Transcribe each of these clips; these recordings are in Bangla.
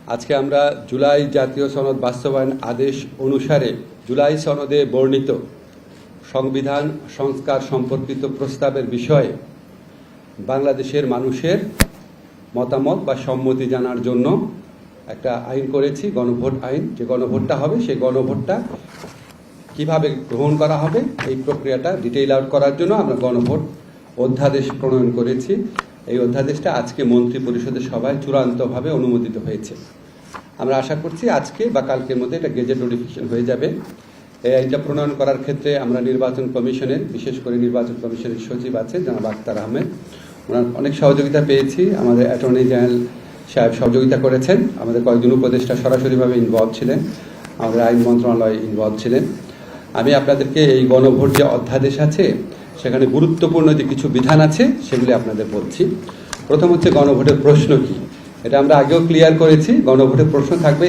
আজকে আমরা জুলাই জাতীয় সনদ বাস্তবায়ন আদেশ অনুসারে জুলাই সনদে বর্ণিত সংবিধান সংস্কার সম্পর্কিত প্রস্তাবের বিষয়ে বাংলাদেশের মানুষের মতামত বা সম্মতি জানার জন্য একটা আইন করেছি, গণভোট আইন। যে গণভোটটা হবে সেই গণভোটটা কিভাবে গ্রহণ করা হবে এই প্রক্রিয়াটা ডিটেইল আউট করার জন্য আমরা গণভোট অধ্যাদেশ প্রণয়ন করেছি। এই অধ্যাদেশটা আজকে মন্ত্রী পরিষদের সভায় চূড়ান্তভাবে অনুমোদিত হয়েছে। আমরা আশা করছি আজকে বা কালকের মধ্যে এটা গেজেট নোটিফিকেশন হয়ে যাবে। এই আইনটা প্রণয়ন করার ক্ষেত্রে আমরা নির্বাচন কমিশনের, বিশেষ করে নির্বাচন কমিশনের সচিব আছেন জনাব আখতার আহমেদ, ওনার অনেক সহযোগিতা পেয়েছি। আমাদের অ্যাটর্নি জেনারেল সাহেব সহযোগিতা করেছেন, আমাদের কয়েকজন উপদেষ্টা সরাসরিভাবে ইনভলভ ছিলেন, আমাদের আইন মন্ত্রণালয় ইনভলভ ছিলেন। আমি আপনাদেরকে এই গণভোট যে অধ্যাদেশ আছে সেখানে গুরুত্বপূর্ণ যে কিছু বিধান আছে সেগুলি আপনাদের বলছি। প্রথম হচ্ছে গণভোটের প্রশ্ন কি, এটা আমরা আগেও ক্লিয়ার করেছি। গণভোটের প্রশ্ন থাকবে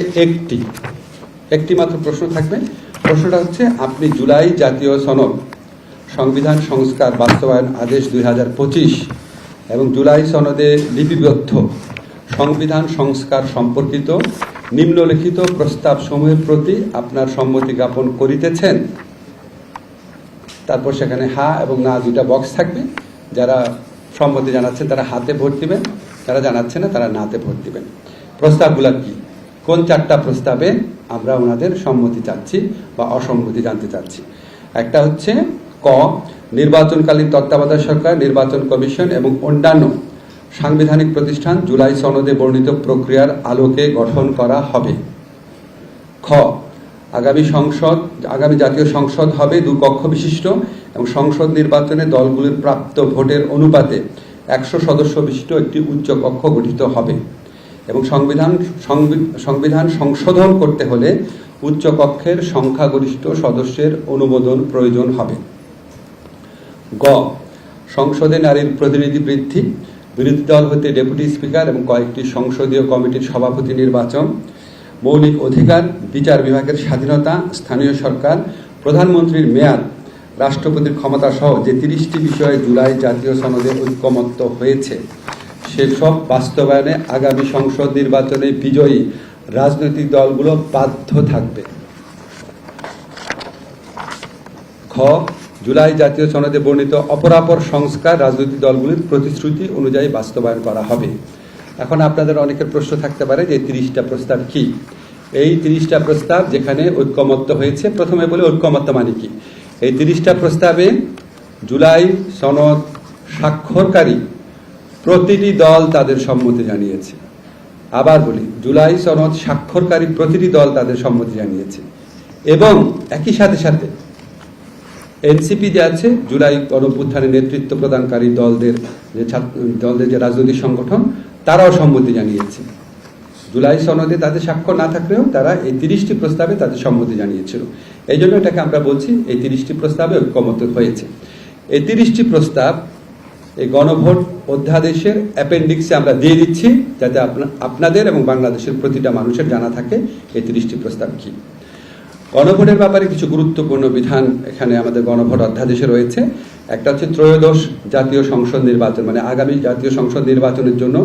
একটি মাত্র প্রশ্ন থাকবে। প্রশ্নটা হচ্ছে আপনি জুলাই জাতীয় সনদ সংবিধান সংস্কার বাস্তবায়ন আদেশ 2025 এবং জুলাই সনদে লিপিবদ্ধ সংবিধান সংস্কার সম্পর্কিত নিম্নলিখিত প্রস্তাব সমূহের প্রতি আপনার সম্মতি জ্ঞাপন করিতেছেন। তারপর সেখানে হা এবং না দুইটা বক্স থাকবে। যারা সম্মতি জানাচ্ছেন তারা হাতে ভোট দিবেন, যারা জানাচ্ছে না তারা নাতে ভোট দিবেন। প্রস্তাবগুলো কি, কোন চারটা প্রস্তাবে আমরা ওনাদের সম্মতি চাচ্ছি বা অসম্মতি জানতে চাচ্ছি। একটা হচ্ছে ক, নির্বাচনকালীন তত্ত্বাবধায়ক সরকার, নির্বাচন কমিশন এবং অন্যান্য সাংবিধানিক প্রতিষ্ঠান জুলাই সনদে বর্ণিত প্রক্রিয়ার আলোকে গঠন করা হবে। খ, আগামী জাতীয় সংসদ হবে 2 কক্ষ বিশিষ্ট এবং সংসদ নির্বাচনে দলগুলির প্রাপ্ত ভোটের অনুপাতে 100 সদস্য বিশিষ্ট একটি উচ্চ কক্ষ গঠিত হবে এবং সংবিধান সংশোধন করতে হলে উচ্চ কক্ষের সংখ্যাগরিষ্ঠ সদস্যের অনুমোদন প্রয়োজন হবে। গ, সংসদে নারীর প্রতিনিধি বৃদ্ধি, বিরোধী দল হতে ডেপুটি স্পিকার এবং কয়েকটি সংসদীয় কমিটির সভাপতি নির্বাচন, মৌলিক অধিকার, বিচার বিভাগের স্বাধীনতা, স্থানীয় সরকার, প্রধানমন্ত্রীর মেয়াদ, রাষ্ট্রপতির ক্ষমতা সহ যে 30টি বিষয়ে জুলাই জাতীয় সনদে ঐকমত্য হয়েছে সেসব বাস্তবায়নে আগামী সংসদ নির্বাচনে বিজয়ী রাজনৈতিক দলগুলো বাধ্য থাকবে। খ, জুলাই জাতীয় সনদে বর্ণিত অপরাপর সংস্কার রাজনৈতিক দলগুলির প্রতিশ্রুতি অনুযায়ী বাস্তবায়ন করা হবে। এখন আপনাদের অনেকের প্রশ্ন থাকতে পারে যে 30টা প্রস্তাব কি। এই 30টা প্রস্তাব যেখানে ঐকমত্য হয়েছে, প্রথমে বলে ঐকমত্য মানে কি। এই 30টা প্রস্তাবে জুলাই সনদ স্বাক্ষরকারী প্রতিটি দল তাদের সম্মতি জানিয়েছে। আবার বলি, জুলাই সনদ স্বাক্ষরকারী প্রতিটি দল তাদের সম্মতি জানিয়েছে এবং একই সাথে সাথে এনসিপি যে আছে, জুলাই গণঅভ্যুত্থানে নেতৃত্ব প্রদানকারী দলদের যে রাজনৈতিক সংগঠন, তারাও সম্মতি জানিয়েছে। জুলাই সনদে তাদের স্বাক্ষর না থাকলেও তারা এই 30টি প্রস্তাবে তাদের সম্মতি জানিয়েছিল। এই জন্য এটাকে আমরা বলছি এই 30টি প্রস্তাবে ঐকমত্য হয়েছে। এই 30টি প্রস্তাব এই গণভোট অধ্যাদেশের অ্যাপেন্ডিক্সে আমরা দিয়ে দিচ্ছি, যাতে আপনাদের এবং বাংলাদেশের প্রতিটা মানুষের জানা থাকে এই 30টি প্রস্তাব কি। গণভোটের ব্যাপারে কিছু গুরুত্বপূর্ণ বিধান এখানে আমাদের গণভোট অধ্যাদেশে রয়েছে। একটা হচ্ছে ত্রয়োদশ জাতীয় সংসদ নির্বাচন, মানে আগামী জাতীয় সংসদ নির্বাচনের জন্য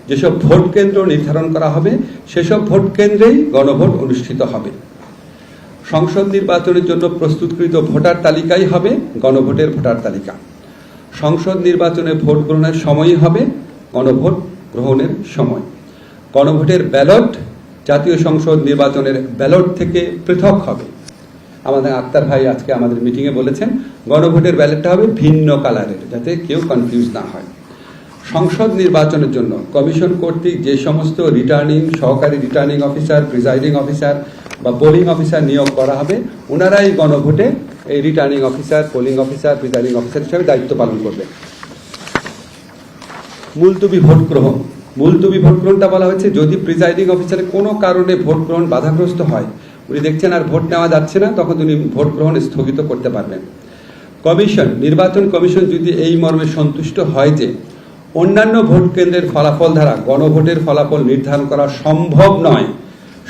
যেসব ভোট কেন্দ্র নির্ধারণ করা হবে সেসব ভোট কেন্দ্রেই গণভোট অনুষ্ঠিত হবে। সংসদ নির্বাচনের জন্য প্রস্তুতকৃত ভোটার তালিকাই হবে গণভোটের ভোটার তালিকা। সংসদ নির্বাচনে ভোট গ্রহণের সময়ই হবে গণভোট গ্রহণের সময়। গণভোটের ব্যালট জাতীয় সংসদ নির্বাচনের ব্যালট থেকে পৃথক হবে। আমাদের আক্তার ভাই আজকে আমাদের মিটিংয়ে বলেছেন গণভোটের ব্যালটটা হবে ভিন্ন কালারের, যাতে কেউ কনফিউজ না হয়। সংসদ নির্বাচনের জন্য কমিশন কর্তৃক যে সমস্ত সহকারী রিটার্নিং অফিসার, প্রিজাইডিং অফিসার বা পোলিং অফিসার নিয়োগ করা হবে, ওনারাই গণভোটে এই returning officer, polling officer, presiding officer হিসেবে দায়িত্ব পালন করবে। মুলতবি ভোট গ্রহণটা বলা হয়েছে যদি প্রিজাইডিং অফিসারের কোনো কারণে ভোট গ্রহণ বাধাগ্রস্ত হয়, উনি দেখছেন আর ভোট নেওয়া যাচ্ছে না, তখন উনি ভোট গ্রহণ স্থগিত করতে পারবেন। নির্বাচন কমিশন যদি এই মর্মে সন্তুষ্ট হয় যে অন্যান্য ভোট কেন্দ্রের ফলাফল দ্বারা গণভোটের ফলাফল নির্ধারণ করা সম্ভব নয়,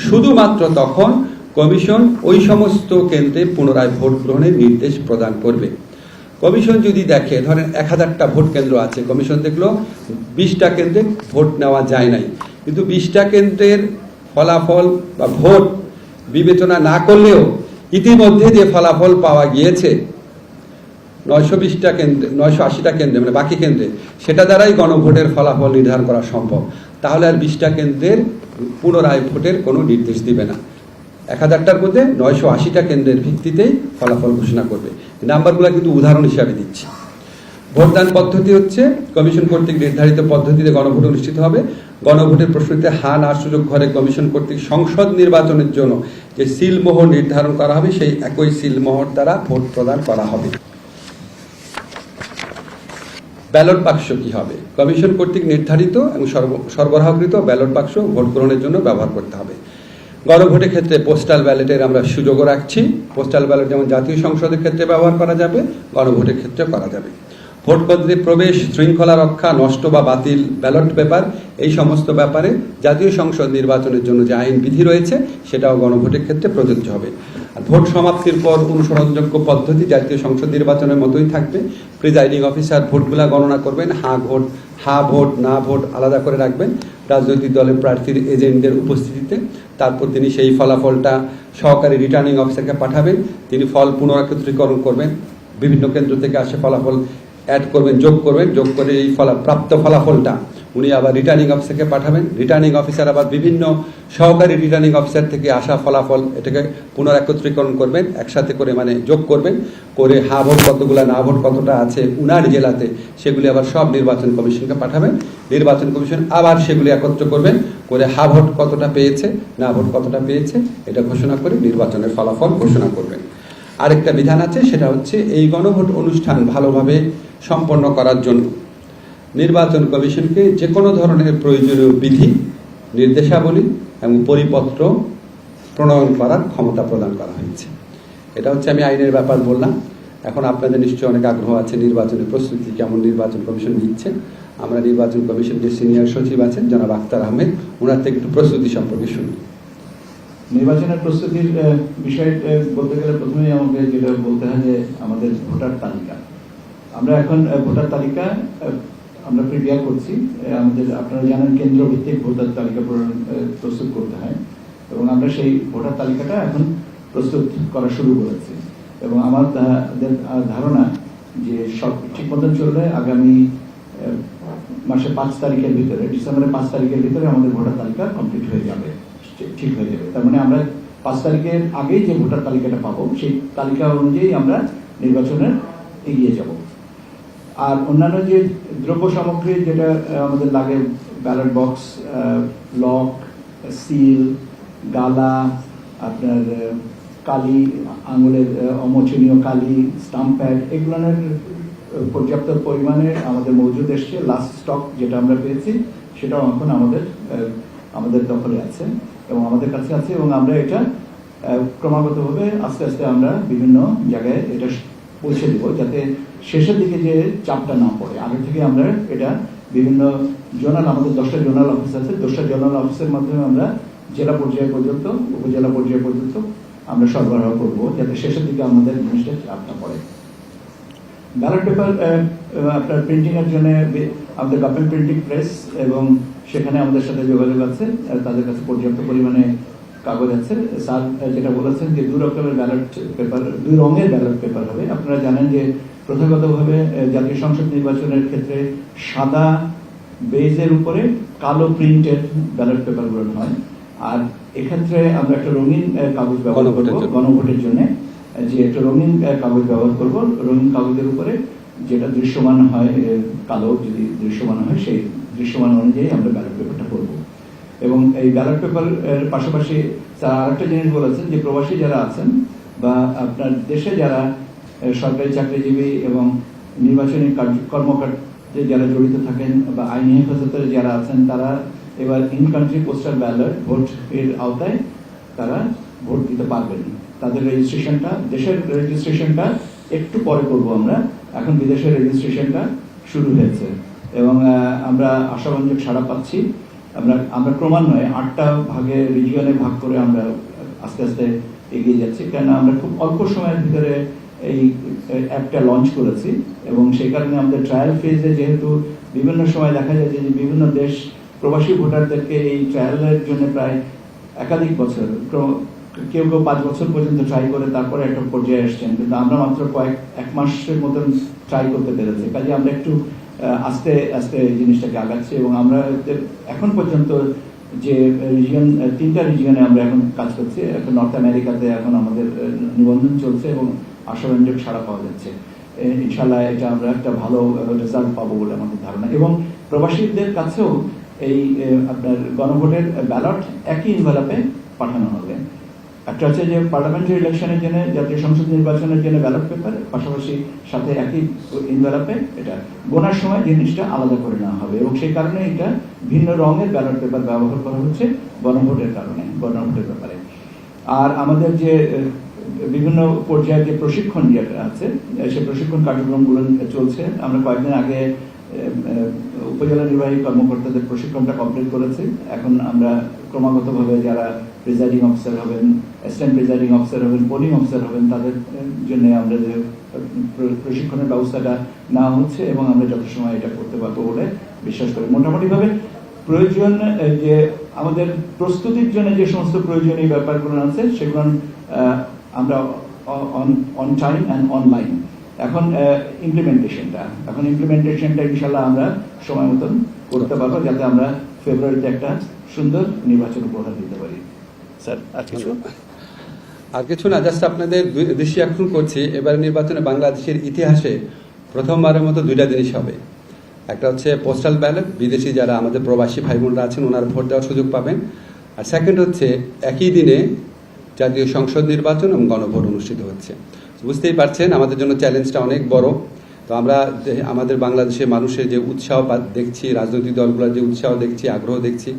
শুধুমাত্র তখন কমিশন ওই সমস্ত কেন্দ্রে পুনরায় ভোট গ্রহণের নির্দেশ প্রদান করবে। কমিশন যদি দেখে, ধরেন 1000টা ভোট কেন্দ্র আছে, কমিশন দেখলো 20টা কেন্দ্রে ভোট নেওয়া যায় নাই, কিন্তু 20টা কেন্দ্রের ফলাফল বা ভোট বিবেচনা না করলেও ইতিমধ্যে যে ফলাফল পাওয়া গিয়েছে 920টা কেন্দ্রে, 980টা কেন্দ্রে, মানে বাকি কেন্দ্রে, সেটা দ্বারাই গণভোটের ফলাফল নির্ধারণ করা সম্ভব। তাহলে আর 20টা কেন্দ্রের পুনরায় ভোটের কোনো নির্দেশ দিবে না। 1000টার মধ্যে 980টা কেন্দ্রের ভিত্তিতেই ফলাফল ঘোষণা করবে। নাম্বারগুলো কিন্তু উদাহরণ হিসাবে দিচ্ছি। ভোটদান পদ্ধতি হচ্ছে কমিশন কর্তৃক নির্ধারিত পদ্ধতিতে গণভোট অনুষ্ঠিত হবে। গণভোটের প্রশ্নতে হা না সুযোগ ঘরে কমিশন কর্তৃক সংসদ নির্বাচনের জন্য যে সিলমোহর নির্ধারণ করা হবে, সেই একই সিলমোহর দ্বারা ভোট প্রদান করা হবে। ব্যালট বাক্স কি হবে? কমিশন কর্তৃক নির্ধারিত এবং সরবরাহকৃত ব্যালট বাক্স ভোট গ্রহণের জন্য ব্যবহার করতে হবে। গণভোটের ক্ষেত্রে পোস্টাল ব্যালটের আমরা সুযোগও রাখছি। পোস্টাল ব্যালট যেমন জাতীয় সংসদের ক্ষেত্রে ব্যবহার করা যাবে, গণভোটের ক্ষেত্রে করা যাবে। ভোটকেন্দ্রে প্রবেশ, শৃঙ্খলা রক্ষা, নষ্ট বা বাতিল ব্যালট পেপার, এই সমস্ত ব্যাপারে জাতীয় সংসদ নির্বাচনের জন্য যে আইন বিধি রয়েছে সেটাও গণভোটের ক্ষেত্রে প্রযোজ্য হবে। আর ভোট সমাপ্তির পর অনুসরণযোগ্য পদ্ধতি জাতীয় সংসদ নির্বাচনের মতোই থাকবে। প্রিজাইডিং অফিসার ভোটগুলা গণনা করবেন, হা ভোট না ভোট আলাদা করে রাখবেন রাজনৈতিক দলের প্রার্থীর এজেন্টদের উপস্থিতিতে। তারপর তিনি সেই ফলাফলটা সহকারী রিটার্নিং অফিসারকে পাঠাবেন। তিনি ফল পুনরাকত্রীকরণ করবেন, বিভিন্ন কেন্দ্র থেকে আসে ফলাফল অ্যাড করবেন, যোগ করবেন, যোগ করে এই প্রাপ্ত ফলাফলটা উনি আবার রিটার্নিং অফিসারকে পাঠাবেন। রিটার্নিং অফিসার আবার বিভিন্ন সহকারী রিটার্নিং অফিসার থেকে আসা ফলাফল এটাকে পুনরাকত্রীকরণ করবেন, একসাথে করে মানে যোগ করবেন, করে হা ভোট কতগুলা, না ভোট কতটা আছে উনার জেলাতে, সেগুলি আবার সব নির্বাচন কমিশনকে পাঠাবেন। নির্বাচন কমিশন আবার সেগুলি একত্র করবেন, করে হা ভোট কতটা পেয়েছে, না ভোট কতটা পেয়েছে এটা ঘোষণা করে নির্বাচনের ফলাফল ঘোষণা করবেন। আরেকটা বিধান আছে, সেটা হচ্ছে এই গণভোট অনুষ্ঠান ভালোভাবে সম্পন্ন করার জন্য নির্বাচন কমিশনকে যে কোনো ধরনের প্রয়োজনীয় বিধি, নির্দেশাবলী এবং পরিপত্র প্রণয়ন করার ক্ষমতা প্রদান করা হয়েছে। এটা হচ্ছে আমি আইনের ব্যাপার বললাম। এখন আপনাদের নিশ্চয়ই অনেক আগ্রহ আছে নির্বাচনের প্রস্তুতি কেমন নির্বাচন কমিশন নিচ্ছে। আমরা নির্বাচন কমিশনের সিনিয়র সচিব আছেন জনাব আখতার আহমেদ, ওনার থেকে একটু প্রস্তুতি সম্পর্কে শুনি। নির্বাচনের প্রস্তুতির বিষয়ে বলতে গেলে প্রথমেই আমাকে যেটা বলতে হয় যে আমাদের ভোটার তালিকা, আমরা এখন ভোটার তালিকা আমরা প্রিপেয়ার করছি। আমাদের আপনারা জানেন কেন্দ্র ভিত্তিক ভোটার তালিকা প্রস্তুত করতে হয়, এবং আমরা সেই ভোটার তালিকাটা এখন প্রস্তুত করা শুরু করেছি। এবং আমাদের ধারণা যে সব ঠিক মতন চললে আগামী মাসের 5 তারিখের ভিতরে, ডিসেম্বরের 5 তারিখের ভিতরে আমাদের ভোটার তালিকা কমপ্লিট হয়ে যাবে, ঠিক হয়ে যাবে। তার মানে আমরা 5 তারিখের আগেই যে ভোটার তালিকাটা পাবো সেই তালিকা অনুযায়ী আমরা নির্বাচনে এগিয়ে যাব। আর অন্যান্য যে দ্রব্য সামগ্রী যেটা আমাদের লাগে, ব্যালট বক্স, লক, সিল, গালা, আপনার কালি, আঙুলের অমোচনীয় কালি, স্টাম্প প্যাড, এগুলোর পর্যাপ্ত পরিমাণে আমাদের মজুদ এসছে। লাস্ট স্টক যেটা আমরা পেয়েছি সেটাও এখন আমাদের দখলে আছে এবং আমাদের কাছে আছে, এবং আমরা এটা ক্রমাগতভাবে আস্তে আস্তে আমরা বিভিন্ন জায়গায় এটা পৌঁছে দেবো, যাতে শেষের দিকে যে চাপটা না পড়ে। আগে থেকে আমরা এটা বিভিন্ন জোনাল, আমাদের 10টা জোনাল অফিস আছে, 10টা জোনাল অফিসের মাধ্যমে আমরা জেলা পর্যায় পর্যন্ত, উপজেলা পর্যায় পর্যন্ত আমরা সরবরাহ করব, যাতে শেষের দিকে আমাদের জিনিসটা চাপ না পড়ে। ব্যালট পেপার আপনার প্রিন্টিং এর জন্য আমাদের গভর্নমেন্ট প্রিন্টিং প্রেস, এবং সেখানে আমাদের সাথে যোগাযোগ আছে, তাদের কাছে পর্যাপ্ত পরিমাণে কাগজ আছে। স্যার যেটা বলেছেন যে 2 রকমের ব্যালট পেপার, 2 রঙের ব্যালট পেপার হবে। আপনারা জানেন যে প্রথাগতভাবে জাতীয় সংসদ নির্বাচনের ক্ষেত্রে সাদা বেজের উপরে কালো প্রিন্টের ব্যালট পেপার গুলো হয়, আর এক্ষেত্রে আমরা একটা রঙিন কাগজ ব্যবহার করব গণভোটের জন্য, যে একটা রঙিন কাগজ ব্যবহার করব। রঙিন কাগজের উপরে যেটা দৃশ্যমান হয়, কালো যদি দৃশ্যমান হয়, সেই দৃশ্যমান অনুযায়ী আমরা ব্যালট পেপারটা করব। এবং এই ব্যালট পেপার পাশাপাশি স্যার আরেকটা জিনিস বলেছেন যে প্রবাসী যারা আছেন বা আপনার দেশে যারা সরকারি চাকরিজীবী এবং নির্বাচনী কর্মকাণ্ডে যারা জড়িত থাকেন বা আইনি হেফাজতে যারা আছেন, তারা এবার in country postal ballot vote এর আওতায় তারা ভোট দিতে পারবেন। তাদের রেজিস্ট্রেশনটা, দেশের রেজিস্ট্রেশনটা একটু পরে করব আমরা, এখন বিদেশের রেজিস্ট্রেশনটা শুরু হয়েছে এবং আমরা আশাবাঞ্জক সাড়া পাচ্ছি। আমরা ক্রমান্বয়ে 8টা ভাগে রিজিয়নে ভাগ করে আমরা আস্তে আস্তে এগিয়ে যাচ্ছি, কেন আমরা খুব অল্প সময়ের ভিতরে এই অ্যাপটা লঞ্চ করেছি এবং সেই কারণে আমাদের ট্রায়াল ফেজে যেহেতু বিভিন্ন সময় দেখা যায় যে বিভিন্ন দেশ প্রবাসী ভোটারদেরকে এই ট্রায়ালের জন্য প্রায় একাধিক বছর, কেউ কেউ 5 বছর পর্যন্ত ট্রাই করে তারপরে একটা পর্যায়ে এসছেন, কিন্তু আমরা মাত্র এক মাসের মতন ট্রাই করতে পেরেছি। কাজে আমরা একটু আস্তে আস্তে জিনিসটাকে আগাচ্ছি, এবং আমরা এখন পর্যন্ত যে রিজিয়ন, 3টা রিজিয়নে আমরা এখন কাজ করছি। এখন নর্থ আমেরিকাতে এখন আমাদের নিবন্ধন চলছে এবং আশাব্যঞ্জক সাড়া পাওয়া যাচ্ছে। ইনশাল্লাহ এটা আমরা একটা ভালো রেজাল্ট পাবো বলে আমাদের ধারণা। এবং প্রবাসীদের কাছেও এই আপনার গণভোটের ব্যালট একই ইনভেলপে পাঠানো হবে। একটা হচ্ছে যে পার্লামেন্টারি ইলেকশনের জন্য, জাতীয় সংসদ নির্বাচনের জন্য ব্যালট পেপার, পাশাপাশি সাথে একই ইনভেলপে এটা গোনার সময় জিনিসটা আলাদা করে নেওয়া হবে, এবং সেই কারণে এটা ভিন্ন রঙের ব্যালট পেপার ব্যবহার করা হচ্ছে গণভোটের কারণে, গণভোটের ব্যাপারে। আর আমাদের যে বিভিন্ন পর্যায়ে যে প্রশিক্ষণ যেটা আছে, সেই প্রশিক্ষণ কার্যক্রমগুলো চলছে। আমরা কয়েকদিন আগে উপজেলা নির্বাহী কর্মকর্তাদের প্রশিক্ষণটা কমপ্লিট করেছি। এখন আমরা ক্রমাগতভাবে যারা প্রিজাইডিং অফিসার হবেন, অ্যাসিস্ট্যান্ট প্রিজাইডিং অফিসার হবেন, পোলিং অফিসার হবেন, তাদের জন্য আমরা যে প্রশিক্ষণের ব্যবস্থাটা নেওয়া হচ্ছে, এবং আমরা যথাসময় এটা করতে পারবো বলে বিশ্বাস করি। মোটামুটিভাবে প্রয়োজন যে আমাদের প্রস্তুতির জন্য যে সমস্ত প্রয়োজনীয় ব্যাপারগুলো আছে, সেগুলো আমরা অন টাইম অ্যান্ড অনলাইন। এখন ইমপ্লিমেন্টেশনটা ইনশাল্লাহ আমরা সময় মতন করতে পারবো, যাতে আমরা ফেব্রুয়ারিতে একটা সুন্দর নির্বাচন উপহার দিতে পারি। স্যার আর কিছু না, জাস্ট আপনাদের দৃষ্টি আকর্ষণ করছি, এবার নির্বাচনে বাংলাদেশের ইতিহাসে প্রথমবারের মতো 2টা জিনিস হবে। একটা হচ্ছে পোস্টাল ব্যালট, বিদেশি যারা আমাদের প্রবাসী ভাই বোনরা আছেন ওনারা ভোট দেওয়ার সুযোগ পাবেন। আর সেকেন্ড হচ্ছে একই দিনে জাতীয় সংসদ নির্বাচন এবং গণভোট অনুষ্ঠিত হচ্ছে। বুঝতেই পারছেন আমাদের জন্য চ্যালেঞ্জটা অনেক বড়। তো আমরা আমাদের বাংলাদেশের মানুষের যে উৎসাহ দেখছি, রাজনৈতিক দলগুলোর যে উৎসাহ দেখছি, আগ্রহ দেখছি,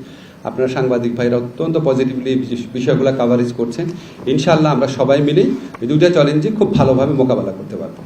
আপনারা সাংবাদিক ভাইরা অত্যন্ত পজিটিভলি বিষয়গুলো কাভারেজ করছেন। ইনশাআল্লাহ আমরা সবাই মিলেই এই 2টা চ্যালেঞ্জে খুব ভালোভাবে মোকাবেলা করতে পারবো।